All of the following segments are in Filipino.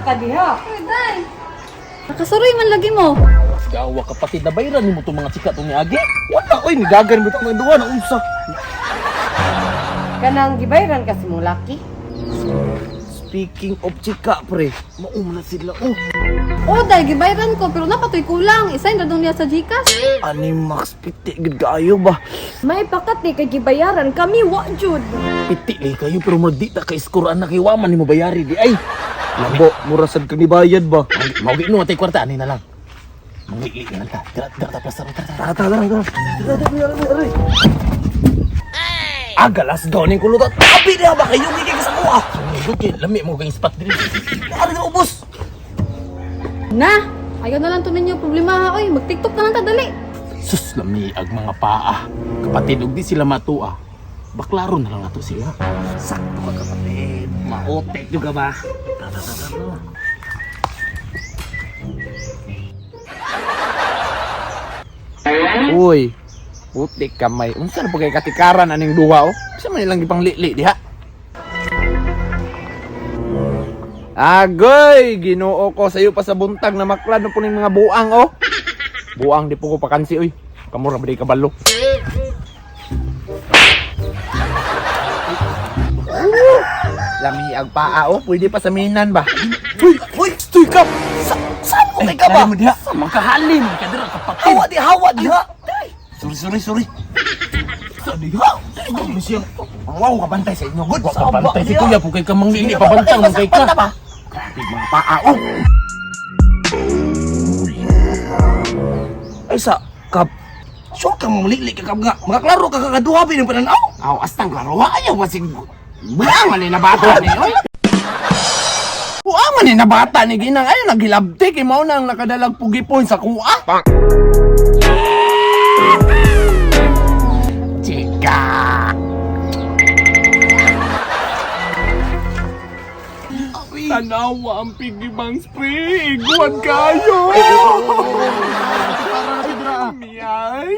ka diha. Uy, day! Nakasuroy man lagi mo. Gawa kapatid na bayran mo itong mga chika itong niagi. Wala, oy, nigagan mo itong mga duwa na unsa. Kanang gibayran kasi mong laki. Speaking of chika, pre, maumuna sila, oh. Oh, day, gibayran ko, pero napatoy kulang. Isayin na doon niya sa Gcash. Ani Max, piti, gud kaayo ba? May pakat ni kay gibayaran kami wa jud. Piti li kayo, pero magdi ta kay score na kiwaman ni mo bayari di ay. Lambo, murasad kang ibayad ba? Maugi no, matay kwarta, ani na lang. Maugi na ka. Tara, plastar, tara. Agalas gawin ko lutot. Abi na ba kayo gigay sa kuha? Okay, lami mo kay spot diri. Ari na ubos. Na! Ayaw na lang to ninyo problema ha, oy. Mag-tiktok na lang ta, dali. Sus, lami ag mga paa. Kapatid, ug di sila matua. Baklaro na lang ato sila. Sakto ka kapatid. Maotek juga ba? Tara. Uy, putik kamay. Unsa na pagay katikaran aning duha oh? Sa man lang gipanglili diha. Agoy, Ginoo ko sayo pa sa buntag na maklad na po ning mga buang oh. Buang di po ko pakansi oy. Kamura ba di kabalo? Lami ag paa oh, pwede pa sa minan ba? Uy, stoy ka. Saan ko kay ka ba? Sa mangkahalin, kadira kapatid. Hawa diha. Sorry. Diha. Ano siyang wow ka bantay sa inyo. Good. Sa bantay si kuya pugay ka manglili pabantang mong kay ka. Grabe mga paa oh. Ay sa kap. Sure ka mamlili ka nga. Makaklaro ka kakaduha bin ng pananaw. Aw, astang klaro ayaw wasig. Buang ni na bata ni oy. Buang ni na bata ni ginang ay nagilabti kay mao nang nakadalag pugipon sa kuha. Chika. Tanawa ang piggy bang spray. Iguan kayo. Para na sidra. Miyay.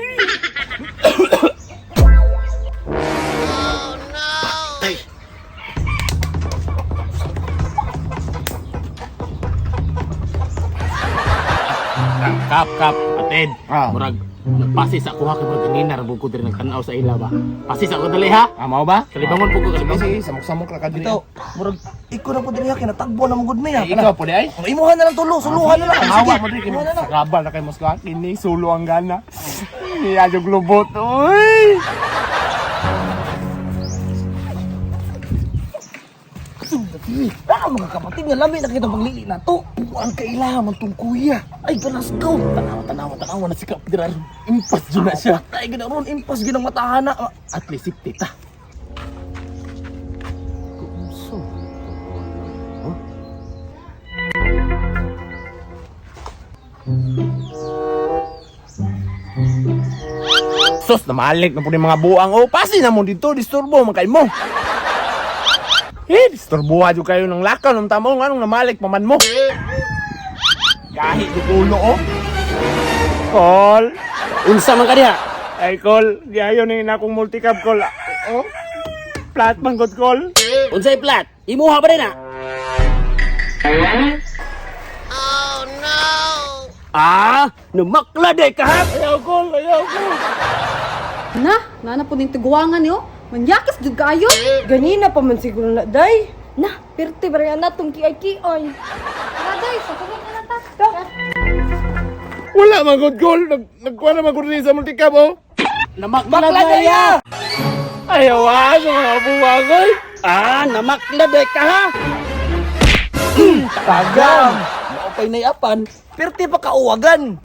Kap, atid. Murag, nagpasis ako ha, kay murag ganina, rabog ko din nagkanaw sa ila ba. Pasis ako dali ha. Mao ba? Kalibangon po ko, kalibangon. Sige, samok-samok ra ka dito. Murag ikaw na po diri ha kinatagbo na mugod mi ha. Ikaw po di ay? Imuhan na lang tulo, suluhan na lang. Hawa mo din, sa kabal na kay Moscow. Kini, sulo ang gana. Niya yung lubot, uy! Ano mga kapatid nga lami na kita paglili na to. Buang kailangan tong kuya. Ay galas go. Tanawa na si Kap Dirar. Impas dyan na siya. Ay ginaron impas ginang matahana. At least tita. Kumso. Huh? Sos, namalik na po yung mga buang. Oh, pasi na mo dito. Disturbo man kayo mo. Disturbuha dyan kayo ng lakaw. Nung tamo, anong namalik paman mo? Kahit yung ulo, oh. Call. Unsa man ka diha? Ay, call. Di ayaw na akong multicab call. Oh. Flat man good call. Unsay plat? Imuha ba rin na? Numakla day ka ha? Ayaw call. Na po ning tiguangan niyo. Manyakis jud kayo. Ganina pa man siguro na day. Na, Pirti ba rin natong kiay-kiay. tara day, sasagot na lang ta. Wala man good call. Nagkuha na man good rin sa multicab, oh. Namakla day ha? Ayaw sa mga buwang, oy. Namakla day ka ha? Tagam. Maupay na yapan. Perti pa kauwagan.